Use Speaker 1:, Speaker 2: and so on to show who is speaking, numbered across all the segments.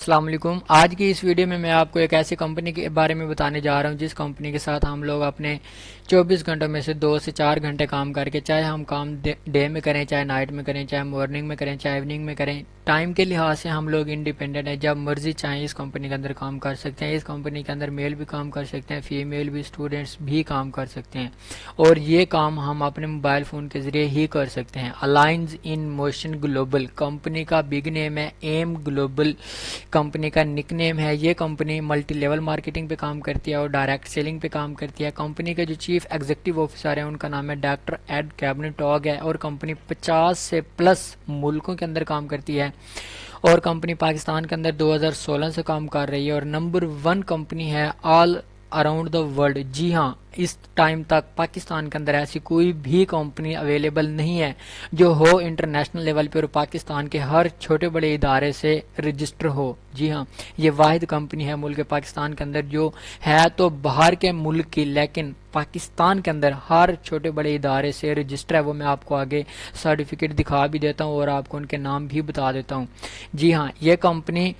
Speaker 1: السلام علیکم۔ آج کی اس ویڈیو میں آپ کو ایک ایسی کمپنی کے بارے میں بتانے جا رہا ہوں جس کمپنی کے ساتھ ہم لوگ اپنے 24 گھنٹوں میں سے 2 سے 4 گھنٹے کام کر کے، چاہے ہم کام ڈے میں کریں، چاہے نائٹ میں کریں، چاہے مارننگ میں کریں، چاہے ایوننگ میں کریں، ٹائم کے لحاظ سے ہم لوگ انڈیپینڈنٹ ہیں۔ جب مرضی چاہیں اس کمپنی کے اندر کام کر سکتے ہیں۔ اس کمپنی کے اندر میل بھی کام کر سکتے ہیں، فیمیل بھی، اسٹوڈنٹس بھی کام کر سکتے ہیں، اور یہ کام ہم اپنے موبائل فون کے ذریعے ہی کر سکتے ہیں۔ الائنز ان موشن گلوبل کمپنی کا بگ نیم ہے، ایم گلوبل کمپنی کا نک نیم ہے۔ یہ کمپنی ملٹی لیول مارکیٹنگ پہ کام کرتی ہے اور ڈائریکٹ سیلنگ پہ کام کرتی ہے۔ کمپنی کے جو چیف ایگزیکٹو آفیسر ہیں ان کا نام ہے ڈاکٹر ایڈ کیبنٹاگ ہے، اور کمپنی 50 سے پلس ملکوں کے اندر کام کرتی ہے، اور کمپنی پاکستان کے اندر 2016 سے کام کر رہی ہے، اور نمبر 1 کمپنی ہے آل اراؤنڈ دا ورلڈ۔ جی ہاں، اس ٹائم تک پاکستان کے اندر ایسی کوئی بھی کمپنی اویلیبل نہیں ہے جو ہو انٹرنیشنل لیول پہ اور پاکستان کے ہر چھوٹے بڑے ادارے سے رجسٹر ہو۔ جی ہاں، یہ واحد کمپنی ہے ملک پاکستان کے اندر جو ہے تو باہر کے ملک کی، لیکن پاکستان کے اندر ہر چھوٹے بڑے ادارے سے رجسٹر ہے۔ وہ میں آپ کو آگے سرٹیفکیٹ دکھا بھی دیتا ہوں اور آپ کو ان کے نام بھی بتا دیتا ہوں۔ جی ہاں، یہ کمپنی،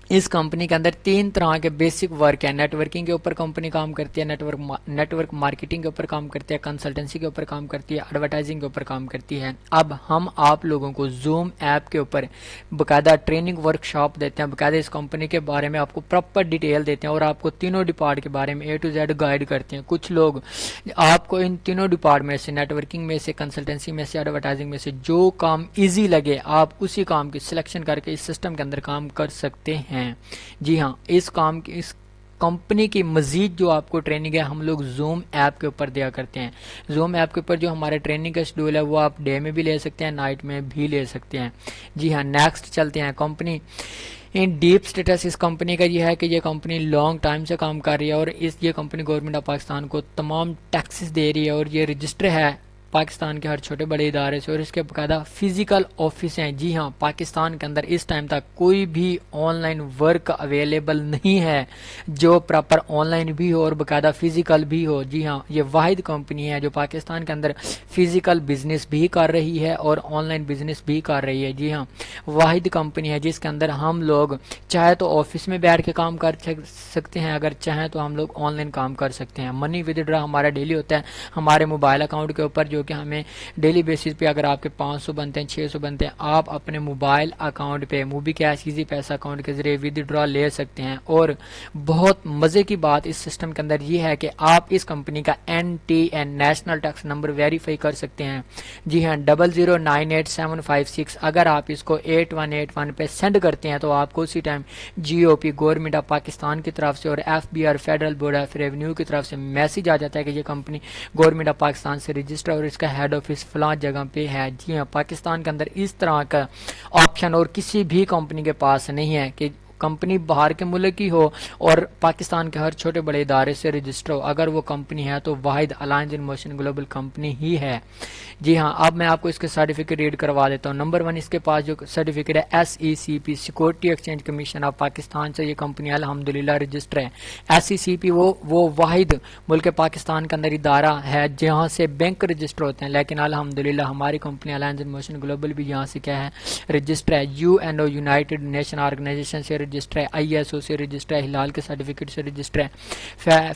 Speaker 1: اس کمپنی کے اندر 3 طرح کے بیسک ورک ہے۔ نیٹ ورکنگ کے اوپر کمپنی کام کرتی ہے، نیٹ ورک مارکیٹنگ کے اوپر کام کرتی ہے، کنسلٹنسی کے اوپر کام کرتی ہے، ایڈورٹائزنگ کے اوپر کام کرتی ہے۔ اب ہم آپ لوگوں کو زوم ایپ کے اوپر باقاعدہ ٹریننگ ورک شاپ دیتے ہیں، باقاعدہ اس کمپنی کے بارے میں آپ کو پراپر ڈیٹیل دیتے ہیں اور آپ کو تینوں ڈپارٹ کے بارے میں A to Z گائیڈ کرتے ہیں۔ کچھ لوگ آپ کو ان تینوں ڈپارٹ میں سے، نیٹ ورکنگ میں سے، کنسلٹنسی میں سے، ایڈورٹائزنگ میں سے جو کام ایزی لگے آپ اسی کام کی سلیکشن کر کے اس سسٹم کے اندر کام کر سکتے ہیں۔ جی ہاں، اس کمپنی کی مزید جو آپ کو ٹریننگ ہے ہم لوگ زوم ایپ کے اوپر دیا کرتے ہیں۔ زوم ایپ کے اوپر جو ہمارے ٹریننگ کا شیڈول ہے وہ آپ ڈے میں بھی لے سکتے ہیں، نائٹ میں بھی لے سکتے ہیں۔ جی ہاں، نیکسٹ چلتے ہیں۔ کمپنی ان ڈیپ سٹیٹس اس کمپنی کا یہ ہے کہ یہ کمپنی لانگ ٹائم سے کام کر رہی ہے، اور یہ کمپنی گورنمنٹ آف پاکستان کو تمام ٹیکسز دے رہی ہے، اور یہ رجسٹر ہے پاکستان کے ہر چھوٹے بڑے ادارے سے، اور اس کے باقاعدہ فزیکل آفس ہیں۔ جی ہاں، پاکستان کے اندر اس ٹائم تک کوئی بھی آن لائن ورک اویلیبل نہیں ہے جو پراپر آن لائن بھی ہو اور باقاعدہ فزیکل بھی ہو۔ جی ہاں، یہ واحد کمپنی ہے جو پاکستان کے اندر فزیکل بزنس بھی کر رہی ہے اور آن لائن بزنس بھی کر رہی ہے۔ جی ہاں، واحد کمپنی ہے جس کے اندر ہم لوگ چاہے تو آفس میں بیٹھ کے کام کر سکتے ہیں، اگر چاہیں تو ہم لوگ آن لائن کام کر سکتے ہیں۔ منی ود ڈرا ہمارا ڈیلی ہوتا ہے ہمارے موبائل اکاؤنٹ کے اوپر، جو کہ ہمیں ڈیلی بیسس پہ اگر آپ کے 500 بنتے ہیں، 600 بنتے ہیں، آپ اپنے موبائل اکاؤنٹ پہ موبی کیش ایزی پیسہ اکاؤنٹ کے ذریعے ود ڈرا لے سکتے ہیں۔ اور بہت مزے کی بات اس سسٹم کے اندر یہ ہے کہ آپ اس کمپنی کا NTN national tax number verify کر سکتے ہیں۔ جی ہاں، 00988756، اگر آپ اس کو 8181 پہ سینڈ کرتے ہیں تو آپ کو اسی time GOP government of Pakistan کی طرف سے اور FBR federal board of revenue کی طرف سے میسج آ جاتا ہے کہ یہ کمپنی گورنمنٹ آف پاکستان سے رجسٹر اور اس کا ہیڈ آفس فلاں جگہ پہ ہے۔ جی ہاں، پاکستان کے اندر اس طرح کا آپشن اور کسی بھی کمپنی کے پاس نہیں ہے کہ کمپنی باہر کے ملک کی ہو اور پاکستان کے ہر چھوٹے بڑے ادارے سے رجسٹر ہو۔ اگر وہ کمپنی ہے تو واحد الائنز ان موشن گلوبل کمپنی ہی ہے۔ جی ہاں، اب میں آپ کو اس کے سرٹیفکیٹ ریڈ کروا دیتا ہوں۔ نمبر 1 اس کے پاس جو سرٹیفکیٹ ہے SECP security exchange commission of Pakistan سے یہ کمپنی الحمدللہ رجسٹر ہے۔ SECP وہ واحد ملک پاکستان کے اندر ادارہ ہے جہاں سے بینک رجسٹر ہوتے ہیں، لیکن الحمدللہ ہماری کمپنی الائنز ان موشن گلوبل بھی یہاں سے کیا ہے، رجسٹر ہے۔ UNO یونائٹڈ نیشن آرگنائزیشن سے رجسٹر ہے، ISO سے رجسٹر ہے، ہلال کے سرٹیفکیٹ سے رجسٹر ہے،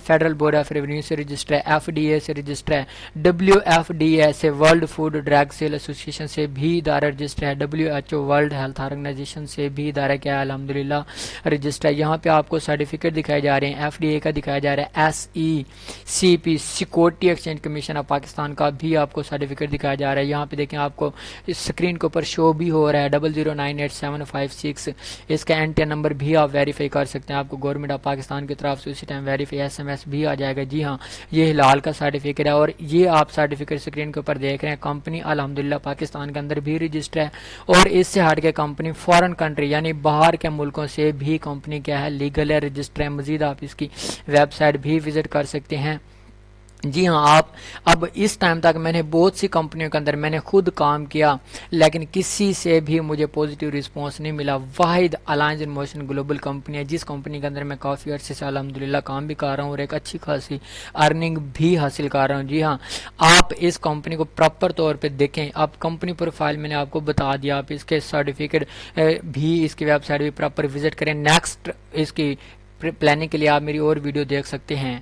Speaker 1: فیڈرل بورڈ آف ریونیو سے رجسٹر ہے، FDA سے رجسٹر ہے، WFDA سے ورلڈ فوڈ ڈرگ سیل ایسوسی ایشن سے بھی ادارہ رجسٹر ہے، WHO ورلڈ ہیلتھ آرگنائزیشن سے بھی ادارہ کیا ہے الحمدللہ رجسٹر ہے۔ یہاں پہ آپ کو سرٹیفکیٹ دکھائے جا رہے ہیں، FDA کا دکھایا جا رہا ہے، SECP security exchange commission of Pakistan کا بھی آپ کو سرٹیفکیٹ دکھایا جا رہا ہے۔ یہاں پہ دیکھیں آپ کو اسکرین کے اوپر شو بھی ہو رہا ہے 00988756، اس کا NTN نمبر بھی آپ ویریفائی کر سکتے ہیں، آپ کو گورنمنٹ آف پاکستان کی طرف سے اسی ٹائم ویریفائی SMS بھی آ جائے گا۔ جی ہاں، یہ ہلال کا سرٹیفکیٹ ہے، اور یہ آپ سرٹیفکیٹ اسکرین کے اوپر دیکھ رہے ہیں، کمپنی الحمدللہ پاکستان کے اندر بھی رجسٹر ہے، اور اس سے ہٹ کے کمپنی فارن کنٹری یعنی باہر کے ملکوں سے بھی کمپنی کیا ہے، لیگل ہے، رجسٹر ہے۔ مزید آپ اس کی ویب سائٹ بھی وزٹ کر سکتے ہیں۔ جی ہاں، آپ اب اس ٹائم تک میں نے بہت سی کمپنیوں کے اندر میں نے خود کام کیا، لیکن کسی سے بھی مجھے پازیٹیو رسپانس نہیں ملا۔ واحد alliance in motion global company ہے جس کمپنی کے اندر میں کافی عرصے سے الحمدللہ کام بھی کر رہا ہوں اور ایک اچھی خاصی ارننگ بھی حاصل کر رہا ہوں۔ جی ہاں، آپ اس کمپنی کو پراپر طور پہ دیکھیں۔ آپ کمپنی پروفائل میں نے آپ کو بتا دیا، آپ اس کے سرٹیفکیٹ بھی، اس کی ویب سائٹ بھی پراپر وزٹ کریں۔ نیکسٹ اس کی پلاننگ کے لیے آپ میری اور ویڈیو دیکھ سکتے ہیں۔